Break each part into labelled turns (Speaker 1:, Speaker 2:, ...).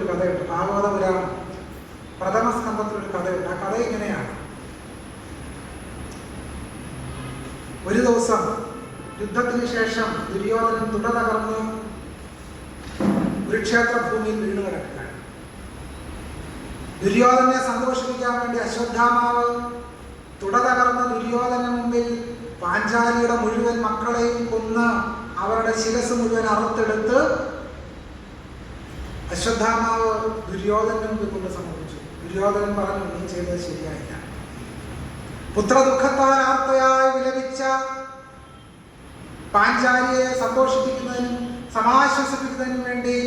Speaker 1: ഒരു കഥയുണ്ട്, ഭാഗവത പുരാണം പ്രഥമ സ്കന്ധത്തിലൊരു കഥയുണ്ട്. ആ കഥ ഇങ്ങനെയാണ്. ഒരു ദിവസം യുദ്ധത്തിന് ശേഷം ദുര്യോധനൻ തുട തകർന്ന് കുരുക്ഷേത്ര ഭൂമിയിൽ വീണു കിടക്കുകയാണ്. ദുര്യോധനെ സന്തോഷിപ്പിക്കാൻ വേണ്ടി അശ്വത്ഥാമാവ് തുട തകർന്ന ദുര്യോധന മുമ്പിൽ പാഞ്ചാലിയുടെ മുഴുവൻ മക്കളെയും കൊന്ന് അവരുടെ ശിരസ് മുഴുവൻ അറുത്തെടുത്ത് അശ്വത്ഥാമാവ് ദുര്യോധനന് മുമ്പിൽ കൊണ്ട് സമർപ്പിച്ചു. ദുര്യോധനൻ പറഞ്ഞു, നീ ചെയ്തത് ശരിയായില്ല. പുത്രദുഃഖത്താൽ ആർത്തയായി വിലപിച്ച പാഞ്ചാലിയെ സന്തോഷിപ്പിക്കുന്നതിനും സമാശ്വസിപ്പിക്കുന്നതിനും വേണ്ടി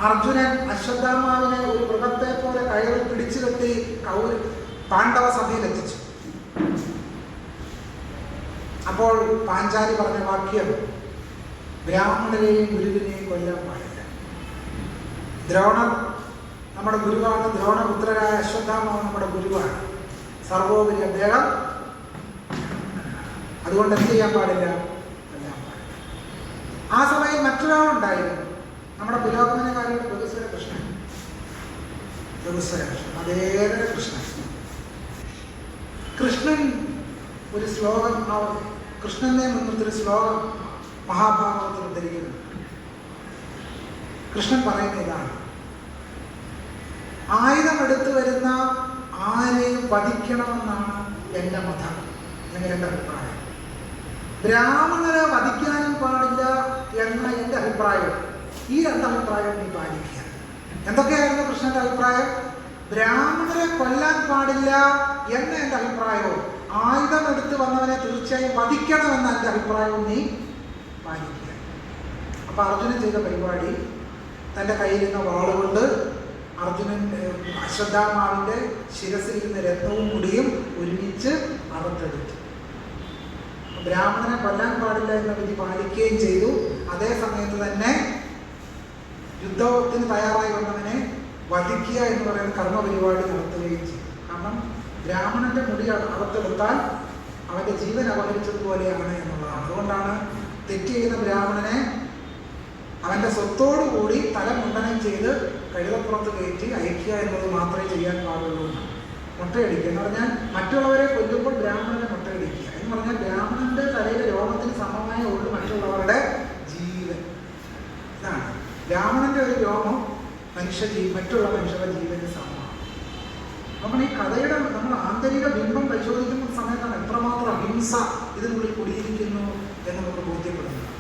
Speaker 1: അർജുനൻ അശ്വത്ഥാമാവിനെ ഒരു മൃഗത്തെ പോലെ കയറിൽ പിടിച്ചു കെട്ടി പാണ്ഡവ സഭയിൽ എത്തിച്ചു. അപ്പോൾ പാഞ്ചാലി പറഞ്ഞ വാക്യം, ബ്രാഹ്മണരെയും ഗുരുവിനെയും കൊല്ലാൻ പാടില്ല. ദ്രോണർ നമ്മുടെ ഗുരുവാണ്, ദ്രോണപുത്രരായ അശ്വത്ഥാമാവ് നമ്മുടെ ഗുരുവാണ്. സർവോപരി അദ്ദേഹം, അതുകൊണ്ട് എന്ത് ചെയ്യാൻ പാടില്ല, കൊല്ലാൻ പാടില്ല. ആ സമയം മറ്റൊരാളുണ്ടായിരുന്നു, നമ്മുടെ പുരോഗമനകാരിയുടെ ബഹുസ്വര കൃഷ്ണൻ. അതേതര കൃഷ്ണൻ. കൃഷ്ണൻ ഒരു ശ്ലോകം, കൃഷ്ണനെ മുൻനിർത്തിയൊരു ശ്ലോകം മഹാഭാരതത്തിൽ ഉദ്ധരിക്കുന്നു. കൃഷ്ണൻ പറയുന്ന ഇതാണ്: ആയുധമെടുത്തു വരുന്ന ആരെയും വധിക്കണമെന്നാണ് എൻ്റെ മതം, അല്ലെങ്കിൽ എൻ്റെ അഭിപ്രായം. ബ്രാഹ്മണരെ വധിക്കാനും പാടില്ല എന്ന എൻ്റെ അഭിപ്രായം. ഈ രണ്ടഭിപ്രായവും നീ പാലിക്കുക. എന്തൊക്കെയായിരുന്നു കൃഷ്ണന്റെ അഭിപ്രായം? ബ്രാഹ്മണരെ കൊല്ലാൻ പാടില്ല എന്ന എൻ്റെ അഭിപ്രായവും ആയുധം എടുത്ത് വന്നവനെ തീർച്ചയായും വധിക്കണമെന്ന എൻ്റെ അഭിപ്രായവും നീ പാലിക്കുക. അപ്പൊ അർജുനൻ ചെയ്ത പരിപാടി, തൻ്റെ കയ്യിലിരുന്ന വാളുകൊണ്ട് അർജുനൻ അശ്വത്ഥാമാവിന്റെ ശിരസിലിരുന്ന രത്നവും മുടിയും ഒരുമിച്ച് അറുത്തെടുത്തു. ബ്രാഹ്മണനെ കൊല്ലാൻ പാടില്ല എന്ന വിധി പാലിക്കുകയും ചെയ്തു. അതേ സമയത്ത് തന്നെ യുദ്ധത്തിന് തയ്യാറായി വന്നവനെ വധിക്കുക എന്ന് പറയുന്ന കർമ്മപരിപാടി നടത്തുകയും ചെയ്തു. കാരണം ബ്രാഹ്മണന്റെ മുടി അറുത്തെടുത്താൽ അവന്റെ ജീവൻ അപഹരിച്ചതുപോലെയാണ് എന്നുള്ളതാണ്. അതുകൊണ്ടാണ് തെറ്റ് ചെയ്യുന്ന ബ്രാഹ്മണനെ അവന്റെ സ്വത്തോടുകൂടി തല മുണ്ടനം ചെയ്ത് കഴുതപ്പുറത്ത് കയറ്റി അയക്കുക എന്നത് മാത്രമേ ചെയ്യാൻ പാടുള്ളൂ. മുട്ടയടിക്കുക എന്ന് പറഞ്ഞാൽ മറ്റുള്ളവരെ കൊല്ലുമ്പോൾ ബ്രാഹ്മണനെ മുട്ടയടിക്കുക എന്ന് പറഞ്ഞാൽ ബ്രാഹ്മണന്റെ തലയിലെ രോമത്തിന് സമമായ ഉള്ളു മറ്റുള്ളവരുടെ ജീവൻ. ഇതാണ് ബ്രാഹ്മണന്റെ ഒരു രോമം മറ്റുള്ള മനുഷ്യരുടെ ജീവന് സമമാണ്. നമ്മൾ ഈ കഥയുടെ നമ്മൾ ആന്തരിക ബിംബം പരിശോധിക്കുന്ന സമയത്താണ് എത്രമാത്രം അഹിംസ ഇതിനുള്ളിൽ കുടിയിരിക്കുന്നു എന്ന് നമുക്ക് ബോധ്യപ്പെടുന്നത്.